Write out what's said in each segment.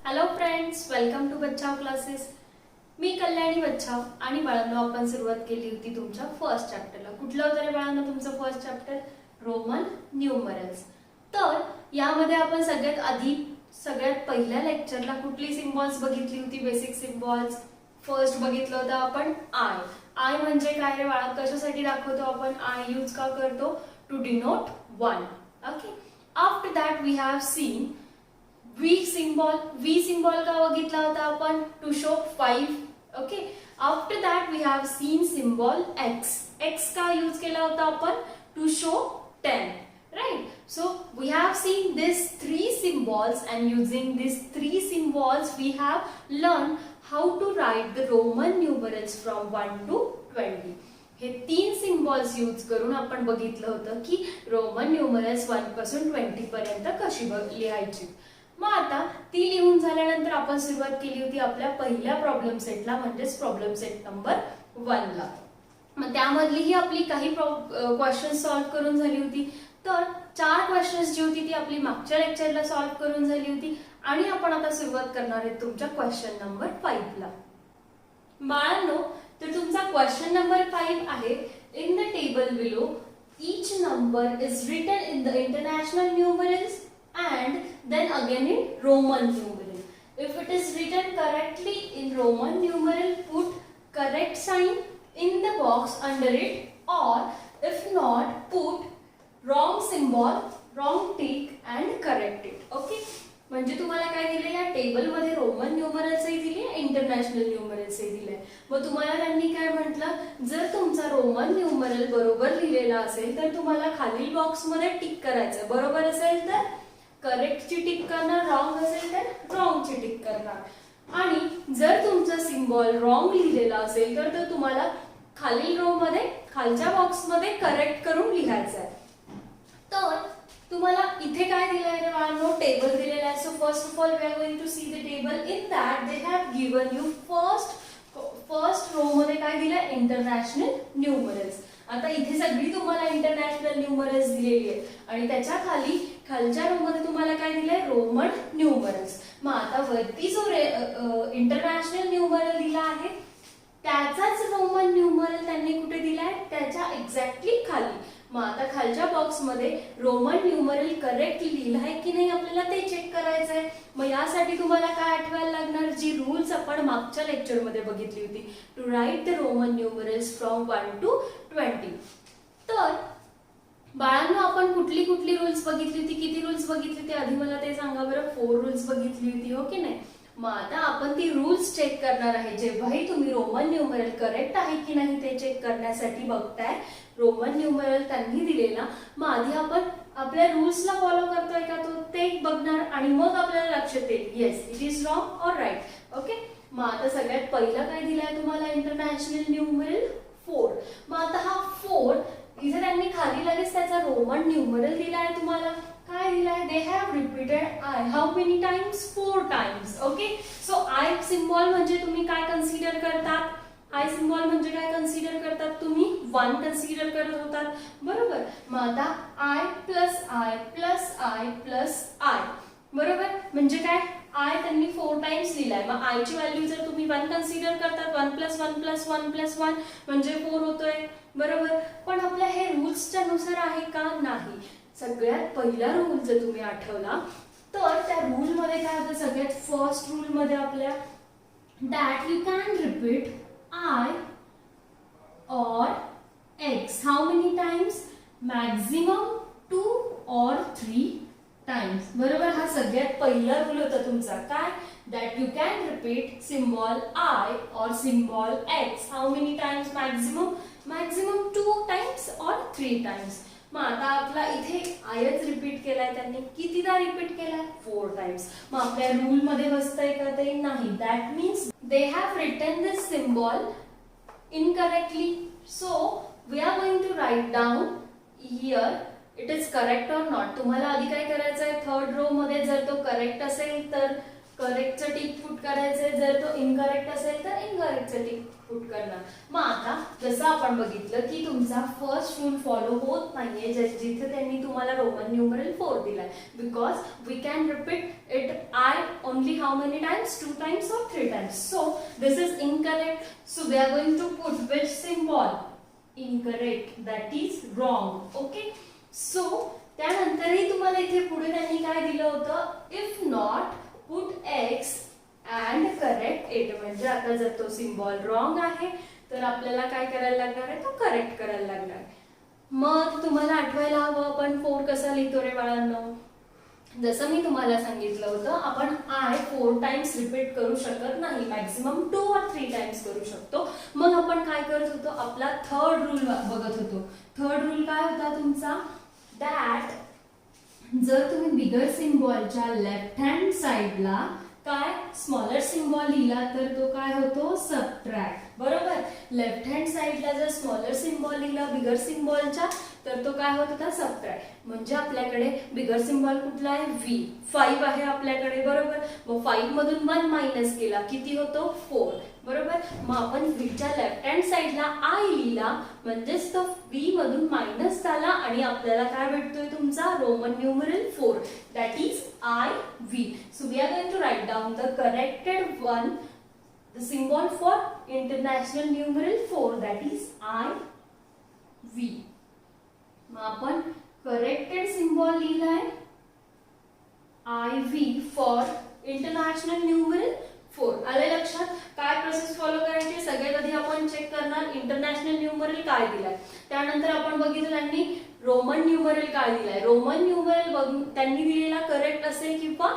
Hello friends, welcome to Bachchav classes. मी कल्याणी बच्चाव आणि बाळांनो आपण सुरुवात केली होती तुमच्या फर्स्ट चॅप्टरला. कुठलं होतं रे बाळांनो तुमचं फर्स्ट चॅप्टर? Roman numerals. तर यामध्ये आपण सगळ्यात पहिल्या लेक्चरला कुठली सिम्बॉल्स बघितली होती? Basic symbols. फर्स्ट बघितलं होतं आपण आय. आय म्हणजे काय रे बाळा? कशासाठी दाखवतो आपण आय यूज का करतो? To denote one. Okay. After that we have seen V symbol का बघितला होता आपण? To show 5. Okay. After that we have seen symbol X. X का यूज केला होता आपण? टू शो 10. Right? So we have seen these three symbols, and using these three symbols we have learned how to write the Roman numerals from 1 to 20. हे 3 symbols use करून आपण बघितलं होतं की रोमन न्यूमरल्स 1 पासून 20 पर्यंत कशी लिहायची. मग आता ती लिहून झाल्यानंतर आपण सुरुवात केली होती आपल्या पहिल्या प्रॉब्लेम सेटला, म्हणजेच प्रॉब्लेम सेट नंबर 1 ला. मग त्यामधली ही आपली काही क्वेश्चन सॉल्व्ह करून झाली होती. तर 4 क्वेश्चन्स जी होती ती आपली मागच्या लेक्चरला सॉल्व्ह करून झाली होती आणि आपण आता सुरुवात करणार आहे तुमच्या क्वेश्चन नंबर 5 ला. बाळांनो, तर तुमचा क्वेश्चन नंबर 5 आहे. In the table below each number is written in the international numerals and then again in Roman numeral. If it is written correctly in Roman numeral, put correct sign in the box under it, or if not, put wrong symbol, wrong tick and correct it. Okay. म्हणजे तुम्हाला काय दिले? या table मध्ये Roman न्यूमरल्सही दिले, international न्यूमरल्सही दिले. मग तुम्हाला त्यांनी काय म्हटलं? जर तुमचा रोमन न्यूमरल बरोबर लिहिलेला असेल तर तुम्हाला खालील बॉक्स मध्ये टिक करायचं. बरोबर असेल तर करेक्ट ची टिक करणार, रॉंग असेल तर रॉंग ची टिक करणार. आणि जर तुमचा सिम्बॉल रॉंग लिहिलेला असेल तर तुम्हाला खालील रो मध्ये, खालच्या बॉक्स मध्ये करेक्ट करून लिहायचं आहे. तर तुम्हाला इथे काय दिलंय रे बाळांनो? टेबल दिलेला आहे. So first of all we are going to see the table. In that they have given you first row मध्ये काय दिलंय? International numerals. आता इथे सगळी तुम्हाला इंटरनॅशनल न्यूमरल्स दिलेली आहे आणि त्याच्या खालच्या रो मध्ये तुम्हाला काय दिलंय? Roman numerals. मग आता वरती जो इंटरनॅशनल न्यूमरल दिला आहे त्याचाच रोमन न्यूमरल त्यांनी कुठे दिलाय? त्याच्या एक्झॅक्टली खाली. मग आता खालच्या बॉक्स मध्ये रोमन न्यूमरल करेक्ट लिहिलंय की नाही आपल्याला ते चेक करायचंय. मग यासाठी तुम्हाला काय आठवायला लागणार? जी रूल्स आपण मागच्या लेक्चर मध्ये बघितली होती. To write the Roman numerals from 1 to 20. तर बाळांनो, आपण कुठली रूल्स बघितली होती? किती रूल्स बघितली होती आधी मला ते सांगा बरं. 4 रूल्स बघितली होती, हो की नाही? मग आता आपण ती रूल्स चेक करणार आहे. जेव्हाही तुम्ही रोमन न्यूमरल करेक्ट आहे की नाही ते चेक करण्यासाठी बघताय रोमन न्यूमरल त्यांनी दिलेला, मग आधी आपण आपल्या रूल्सला फॉलो करतोय का तो ते बघणार आणि मग आपल्याला लक्षात येईल येस इट इज रॉंग और राईट. ओके. मग आता सगळ्यात पहिला काय दिलाय तुम्हाला? International numeral 4. मग आता हा 4 इथे त्यांनी खाली लगेच त्याचा रोमन न्यूमरल दिलाय. तुम्हाला काय दिलाय? They have repeated I how many times? 4 times. Okay. So I symbol म्हणजे तुम्ही काय कन्सिडर करतात? आय सिम्बॉल म्हणजे काय कन्सिडर करतात तुम्ही? 1 कन्सिडर करत होतात, बरोबर. मग आता I plus I plus I plus I, बरोबर. म्हणजे काय? आय त्यांनी 4 टाइम्स लिहिलाय. मग आय ची व्हॅल्यू जर तुम्ही 1 कन्सिडर करतात, 1 प्लस 1 प्लस 1 प्लस 1 म्हणजे 4 होतोय, बरोबर. पण आपल्या हे रूल्सच्या नुसार आहे का? नाही. सगळ्यात पहिला रूल जर तुम्ही आठवला तर त्या रूल मध्ये काय होतं? सगळ्यात फर्स्ट रूल मध्ये आपल्या that you can repeat I or X how many times? Maximum 2 or 3 times. बरोबर. हा सगळ्यात पहिला रूल होता तुमचा. काय? That you can repeat symbol I or symbol X how many times? Maximum 2 times or 3 times. मग आता आपला इथे आयच रिपीट केलाय त्यांनी. कितीदा रिपीट केलाय? 4 टाइम्स. मग आपल्या रूल मध्ये बसतंय का ते? नाही. That means they have written this symbol incorrectly. So we are going to write down here it is correct or not. तुम्हाला आधी काय करायचं आहे? थर्ड रो मध्ये जर तो करेक्ट असेल तर करेक्टचं टिक पुट करायचंय, जर तो इनकरेक्ट असेल तर इनकरेक्टचं टिक पुट करणार. मग आता जसं आपण बघितलं की तुमचा फर्स्ट रूल फॉलो होत नाहीये जिथे त्यांनी तुम्हाला रोमन न्यूमरल 4 दिलाय, because we can repeat it I only how many times? 2 times or 3 times. So this is incorrect. So we are going to put which symbol? Incorrect. That is wrong. Okay. So त्यानंतरही तुम्हाला इथे पुढे त्यांनी काय दिलं होतं? If not, put x and correct it. म्हणजे आता जर तो सिम्बॉल रॉंग आहे तर आपल्याला काय करायला लागणार आहे? तो करेक्ट करायला लागणार आहे. मग तुम्हाला आठवायला हवं आपण 4 कसा लिहितो रे बाळांनो? जसं मी तुम्हाला सांगितलं होतं, आपण आय 4 टाइम्स रिपीट करू शकत नाही, मॅक्सिमम 2 or 3 टाइम्स करू शकतो. मग आपण काय करत होतो? आपला थर्ड रूल बघत होतो. थर्ड रूल काय होता तुमचा? दॅट जर तुम्ही बिगर सिम्बॉलच्या लेफ्ट हँड साइडला काय स्मॉलर सिम्बॉल लिहिला तर तो काय होतो? सबट्रॅक्ट. बरोबर. लेफ्ट हँड साइडला जर स्मॉलर सिम्बॉल लिहिला बिगर सिम्बॉलच्या तर तो काय होत होता? सबट्रॅक्ट. म्हणजे आपल्याकडे बिगर सिम्बॉल कुठला आहे? v. 5 आहे आपल्याकडे. बरोबर. मग 5 मधून 1 मायनस केला किती होतो? 4. बरोबर. मग आपण v च्या लेफ्ट हँड साइडला i लिहिला म्हणजेच तो v मधून मायनस झाला आणि आपल्याला काय भेटतोय तुमचा? Roman numeral 4. That is iv. So we are going to write down the corrected one, the symbol for international numeral 4, that is IV. मग आपण करेक्टेड सिम्बॉल लिहिलाय IV फॉर इंटरनॅशनल न्यूमरल 4. आले लक्षात? काय प्रोसेस फॉलो करायची? सगळ्यात आधी आपण चेक करणार इंटरनॅशनल न्यूमरल काय दिलाय. त्यानंतर आपण बघितलं त्यांनी रोमन न्यूमरल काय दिलाय. रोमन न्यूमरल त्यांनी दिलेला करेक्ट असेल किंवा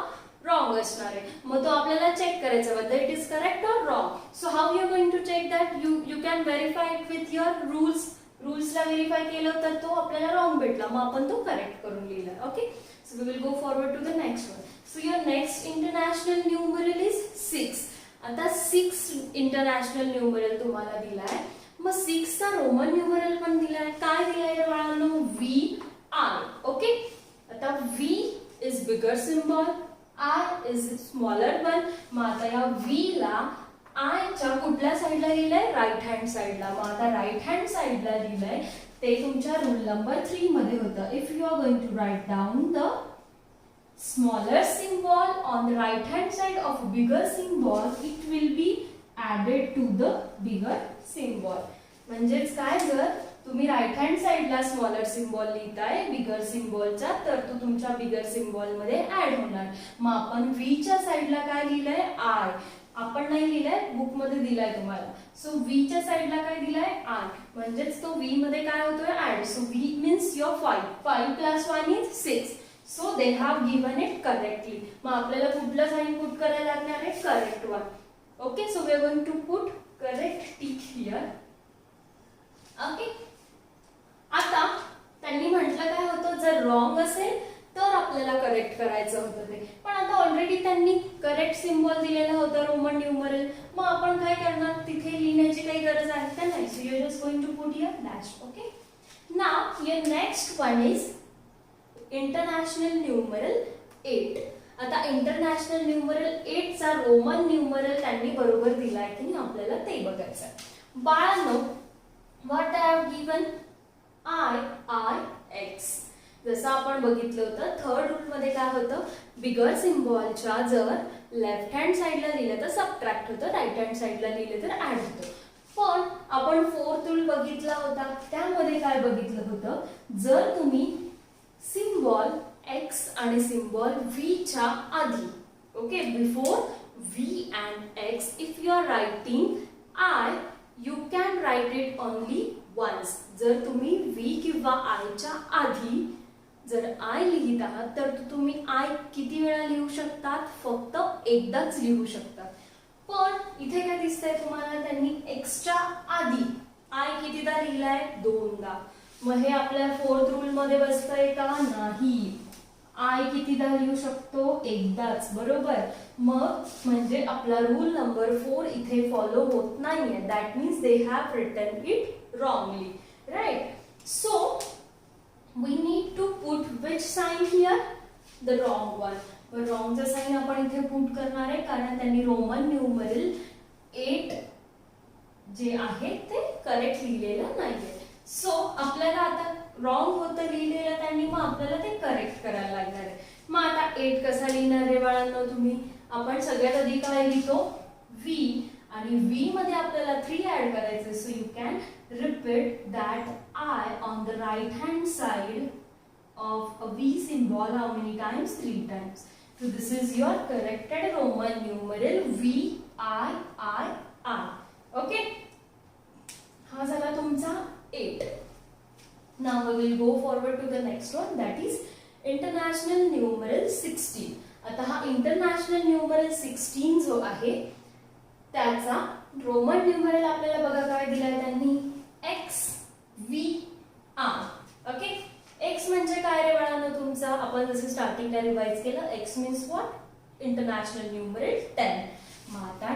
रॉंग असणार आहे. मग तो आपल्याला चेक करायचा whether it is correct or wrong. So how you are going to check that? You can verify it with your rules. रूल्सला व्हेरीफाय केलं तर तो आपल्याला रॉंग भेटला, मग आपण तो करेक्ट करून लिहिला. Okay. So we will go forward to the next one. So your next international numeral is 6. आता 6 इंटरनॅशनल न्यूमरल तुम्हाला दिलाय. मग 6 चा रोमन न्यूमरल पण दिलाय. काय दिलाय रे बाळांनो? VI. ओके. आता V is bigger symbol, I is smaller one. मग आता या V ला I च्या कुठल्या साइडला लिहिलंय? राइट हँड साइडला. मग आता राइट हँड साइडला लिहिलंय ते तुमच्या रूल नंबर 3 मध्ये होतं. If you are going to write down the smaller symbol on the right hand side of bigger symbol, it will be added to the bigger symbol. म्हणजेच काय, जर तुम्ही राइट हँड साइडला स्मॉलर सिम्बॉल लिहिताय bigger सिम्बॉलचा तर तो तुमच्या बिगर सिम्बॉल मध्ये ऍड होणार. मग आपण V च्या साइडला काय लिहिलंय? I. आपण नाही लिहिलंय, बुक मध्ये दिलाय तुम्हाला. सो V च्या साइडला काय दिलाय? I. म्हणजेच तो V मध्ये काय होतोय? Add. So V means your 5. 5 plus 1 is 6. So they have given it correctly. मग आपल्याला कुठलं साइन पुट करायला लागणार आहे? Correct one. Okay. So we are going to put correct tick here. Okay. आता त्यांनी म्हटलं काय होतं? जर रॉंग असेल तर आपल्याला करेक्ट करायचं होतं ते. पण आता ऑलरेडी त्यांनी करेक्ट सिम्बॉल दिलेला होता रोमन न्यूमरल. मग आपण काय करणार? तिथे लिहिण्याची काही गरज आहे का नाही? So you are just going to put here dash. Okay. Now your next one is international numeral 8. आता इंटरनॅशनल न्यूमरल 8 चा रोमन न्यूमरल त्यांनी बरोबर दिलाय की नाही आपल्याला ते बघायचं आहे. बाळांनो, what I have given? IIX. जसं आपण बघितलं होतं थर्ड रूल मध्ये काय होतं? बिगर सिम्बॉलच्या जर लेफ्ट हँड साइडला लिहिलं तर सबट्रॅक्ट होतं, राइट हँड साइडला लिहिलं तर ऍड होतं. पण आपण फोर्थ रूल बघितला होता, त्यामध्ये काय बघितलं होतं? जर तुम्ही सिम्बॉल X आणि सिम्बॉल V च्या आधी, okay, before V and X, if you are writing I, you can write it only once. जर तुम्ही V किंवा I च्या आधी जर I लिहित आहात तर तुम्ही I किती वेळा लिहू शकतात? फक्त एकदाच लिहू शकतात. पण इथे काय दिसतंय तुम्हाला? त्यांनी एक्स्ट्रा आधी I कितीदा लिहिलाय? 2दा. मग हे आपल्या फोर्थ रूल मध्ये बसतंय का? नाही. I कितीदा लिहू शकतो? एकदाच. बरोबर. मग म्हणजे आपला रूल नंबर 4 इथे फॉलो होत नाहीये. That means they have written it wrongly. Right. So we need to put which sign here? The wrong one. पण wrongचा साइन आपण इथे पुट करणार आहे कारण त्यांनी रोमन न्यूमरल 8 जे आहे ते करेक्ट लिहिलेलं नाहीये. सो आपल्याला आता रॉंग होतं लिहिलेलं त्यांनी, मग आपल्याला ते करेक्ट करायला लागणार आहे. मग आता 8 कसा लिहिणार आहे बाळांनो तुम्ही? आपण सगळ्यात आधी काय लिहितो v, आणि v मध्ये आपल्याला 3 ऍड करायचे. So you can repeat that I on the right hand side of a V symbol how many times? 3 times. So this is your corrected Roman numeral V I I I. Okay. हा झाला तुमचा 8. Now we will go forward to the next one, that is international numeral 16. आता हा international numeral 16 जो आहे त्याचा Roman numeral आपल्याला बघा काय दिलाय त्यांनी, X V R. Okay. X म्हणजे काय रे बाळांनो तुमचा, आपण जसं स्टार्टिंगला रिवाइज केलं, X means what, international numeral 10. मग आता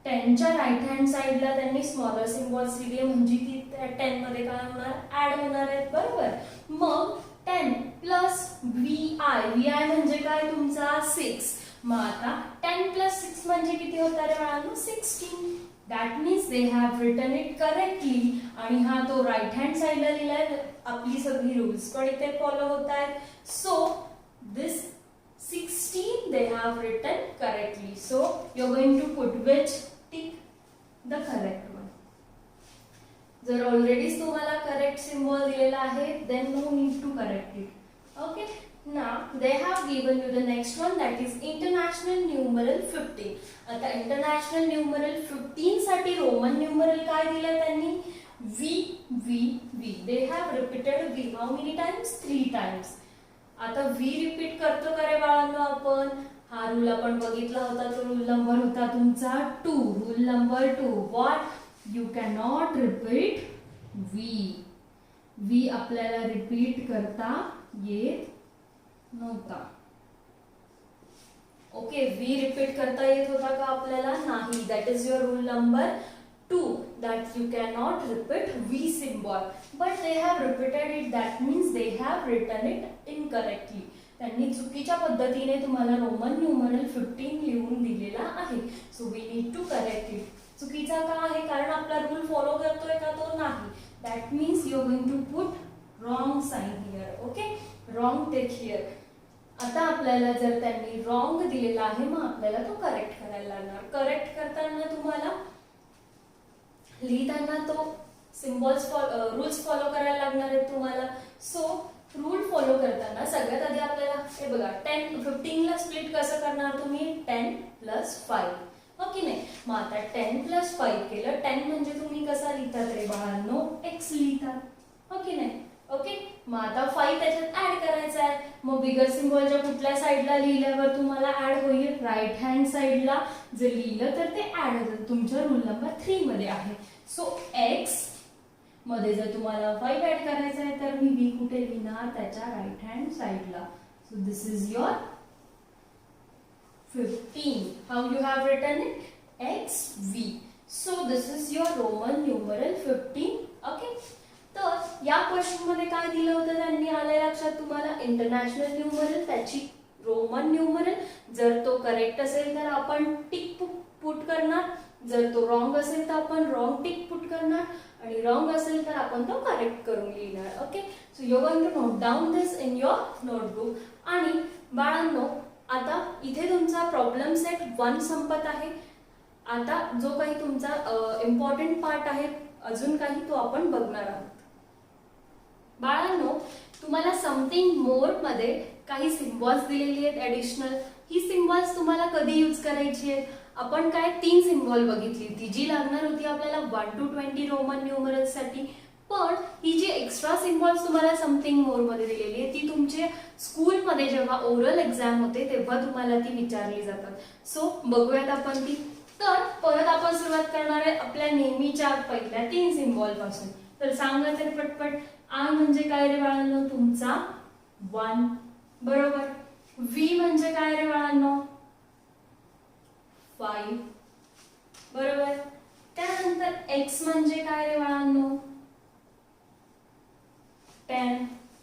10 च्या राइट हँड साइडला त्यांनी स्मॉलर सिम्बॉल्स दिले, म्हणजे ती 10 मध्ये काय होणार, ऍड होणार आहेत, बरोबर. मग 10 प्लस VI म्हणजे काय तुमचा 6. मग आता 10 प्लस 6 म्हणजे किती होणार आहे बाळांनो, 16. That means they have written it correctly. आणि हा तो राइट हँड साइडला लिहिलाय, आपली सगळी रूल्स पण इथे फॉलो होत आहेत. So this 16 they have written correctly. So you're going to put which tick, the correct one. जर ऑलरेडी तुम्हाला करेक्ट सिम्बॉल दिलेला आहे, then no need to correct it. Okay. Now they have given you the next one, that is international numeral 15. आता international numeral 15 साठी Roman numeral काय दिलं त्यांनी, V V V. They have repeated V how many times? 3 times. आता V repeat करतो का रे बाळांनो आपण, हा रूल आपण बघितला होता, तो रूल नंबर होता तुमचा 2. Rule number 2, what, you can not repeat V. V आपल्याला रिपीट करता येत नव्हता. ओके, V रिपीट करता येत होता का आपल्याला, नाही. That is your rule number 2, that you cannot repeat V symbol, but they have repeated it. That means they have written it incorrectly. त्यांनी चुकीच्या पद्धतीने तुम्हाला रोमन न्यूमरल 15 लिहून दिलेला आहे. So we need to correct it. चुकीचा का आहे, कारण आपला रूल फॉलो करतोय का तो, नाही. That means you are going to put wrong sign here. Okay, wrong tick here. आता आपल्याला जर त्यांनी रॉंग दिलेला आहे, मग आपल्याला तो करेक्ट करायला लागणार. करेक्ट करताना तुम्हाला लिहिताना तो सिम्बॉल्स रूल्स फॉलो करायला लागणार आहेत तुम्हाला. सो रूल फॉलो करताना सगळ्यात आधी आपल्याला हे बघा, 15 ला स्प्लिट कसं करणार तुम्ही, 10 प्लस 5. ओके नाही. मग आता 10 प्लस 5 केलं, 10 म्हणजे तुम्ही कसा लिहितात रे बाळांनो, X लिहितात. ओके नाही. ओके, मग आता 5 त्याच्यात ऍड करायचा आहे. मग बिगर सिम्बॉलच्या कुठल्या साइडला लिहिल्यावर तुम्हाला ऍड होईल, राइट हँड साइडला जर लिहिलं तर ते ऍड होतं. तुमच्या रूल नंबर 3 मध्ये आहे. सो X मध्ये जर तुम्हाला 5 ऍड करायचं आहे, तर मी V कुठे लिहिणार, त्याच्या राइट हँड साइडला. So this is your 15. How you have written it, XV. So this is your Roman numeral 15. Okay. तर या क्वेश्चन मध्ये काय दिलं होतं त्यांनी, आलंय लक्षात तुम्हाला, इंटरनॅशनल न्यूमरल, त्याची रोमन न्यूमरल. जर तो करेक्ट असेल तर आपण टिक पुट करणार, जर तो रॉंग असेल तर आपण रॉंग टिक पुट करणार, आणि रॉंग असेल तर आपण तो करेक्ट करून लिहिणार. Okay. So you are going to note down this in your notebook. आणि बाळांनो, आता इथे तुमचा प्रॉब्लेम सेट 1 संपत आहे. आता जो काही तुमचा इम्पॉर्टंट पार्ट आहे अजून काही, तो आपण बघणार आहोत. बाळांनो, तुम्हाला समथिंग मोर मध्ये काही सिम्बॉल्स दिलेली आहेत ऍडिशनल. ही सिम्बॉल्स तुम्हाला कधी यूज करायची आहेत, आपण काय 3 सिम्बॉल बघितली होती, जी लागणार होती आपल्याला 1 to 20 रोमन न्यूमरल्स साठी. पण ही जी एक्स्ट्रा सिम्बॉल्स तुम्हाला समथिंग मोर मध्ये दिलेली आहे, ती तुमच्या स्कूलमध्ये जेव्हा ओरल एक्झाम होते तेव्हा तुम्हाला ती विचारली जातात. सो बघूयात आपण ती. तर परत आपण सुरुवात करणार आहे आपल्या नेहमीच्या पहिल्या 3 सिम्बॉल पासून. तर सांगा तर पटपट. I म्हणजे काय रे बाळांनो तुमचा 1, बरोबर. V म्हणजे काय रे बाळांनो 5, बरोबर. त्यानंतर X म्हणजे काय रे बाळांनो 10.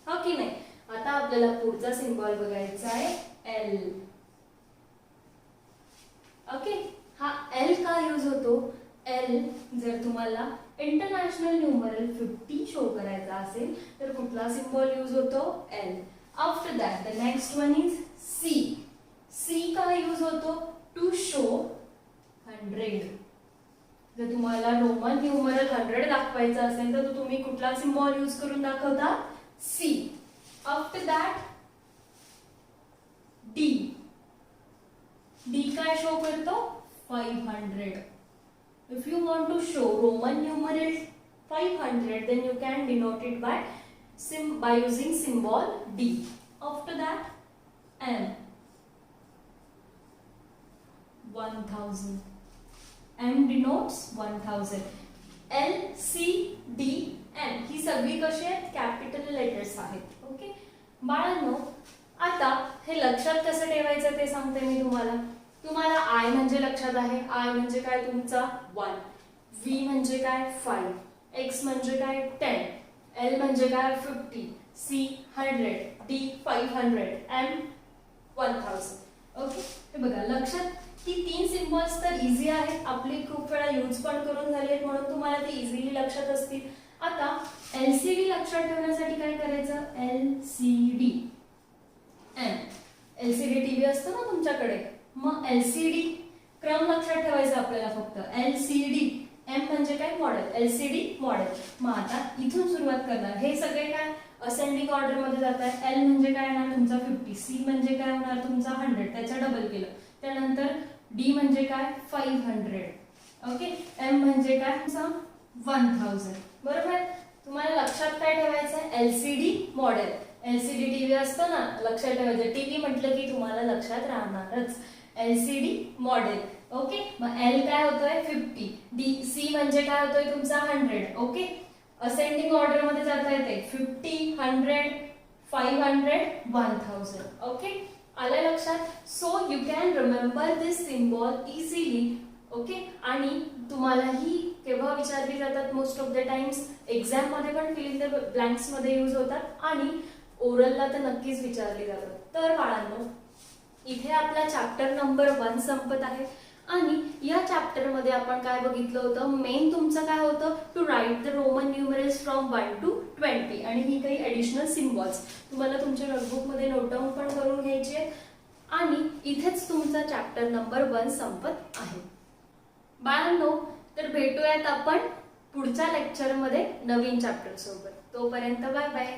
हो की नाही. आता आपल्याला पुढचा सिम्बॉल बघायचा आहे L. ओके. हा L का यूज होतो, L जर तुम्हाला इंटरनॅशनल न्यूमरल 50 शो करायचा असेल तर कुठला सिम्बॉल यूज होतो, L. After that the next one is C. C का यूज होतो टू शो 100. जर तुम्हाला रोमन न्यूमरल 100 दाखवायचं असेल तर तुम्ही कुठला सिम्बॉल यूज करून दाखवता? C. After that D. D काय शो करतो? 500. If you want to show Roman numeral 500 then you can denote it by using symbol D. After that M. 1000. M denotes 1000. L, C, D, M ही सगळी कशी आहेत? Capital letters आहेत. Okay बाळांनो, आता हे लक्षात कसं ठेवायचं ते सांगते मी तुम्हाला. तुम्हाला I म्हणजे लक्षात आहे. I म्हणजे काय? तुमचा 1. V म्हणजे काय? 5. X म्हणजे काय? 10. L म्हणजे काय? 50. C 100. D 500. M 1000. ओके हे बघा लक्षात. ही 3 सिम्बॉल्स तर इझी आहेत, आपली खूप वेळा यूज पण करून झाली आहेत म्हणून तुम्हाला ती इझिली लक्षात असतील. आता LCD लक्षात ठेवण्यासाठी काय करायचं? LCD M. LCD टीव्ही असतो ना तुमच्याकडे, मग LCD क्रम लक्षात ठेवायचा आपल्याला फक्त. LCD M म्हणजे काय? मॉडेल. LCD model. मग आता इथून सुरुवात करणार. हे सगळे काय असेंडिंग ऑर्डर मध्ये जात आहे. L म्हणजे काय येणार? तुमचा 50. C म्हणजे काय होणार? तुमचा 100. त्याच्या डबल केलं. त्यानंतर D म्हणजे काय? 500. ओके. M म्हणजे काय? तुमचा 1000. बरोबर. तुम्हाला लक्षात काय ठेवायचं आहे? LCD model. LCD टीव्ही असतो ना, लक्षात ठेवायचं. टीव्ही म्हटलं की तुम्हाला लक्षात राहणारच. LCD model. ओके. मग L काय होतोय? 50. D C म्हणजे काय होतोय? तुमचा 100. ओके. असेंडिंग ऑर्डर मध्ये जाता येते. 50, 100, 500, 1000. ओके आलं लक्षात. So you can remember this symbol easily. Okay. आणि तुम्हाला ही केव्हा विचारली जातात? Most of the times exam मध्ये पण फिल इन द ब्लँक्स मध्ये यूज होतात आणि ओरलला तर नक्कीच विचारली जातात. तर बाळांनो, इथे आपला चॅप्टर नंबर 1 संपत आहे. आणि या चॅप्टर मध्ये आपण काय बघितलं होतं? मेन तुमचं काय होतं? To write the Roman numerals from 1 to 20 आणि ही काही ॲडिशनल सिम्बॉल्स तुम्हाला तुमच्या नोटबुक मध्ये नोट डाऊन पण करून घ्यायची आहेत. आणि इथेच तुमचा चॅप्टर नंबर 1 संपत आहे. बाळांनो, तर भेटूयात आपण पुढच्या लेक्चर मध्ये नवीन चॅप्टर सोबत. तोपर्यंत बाय बाय.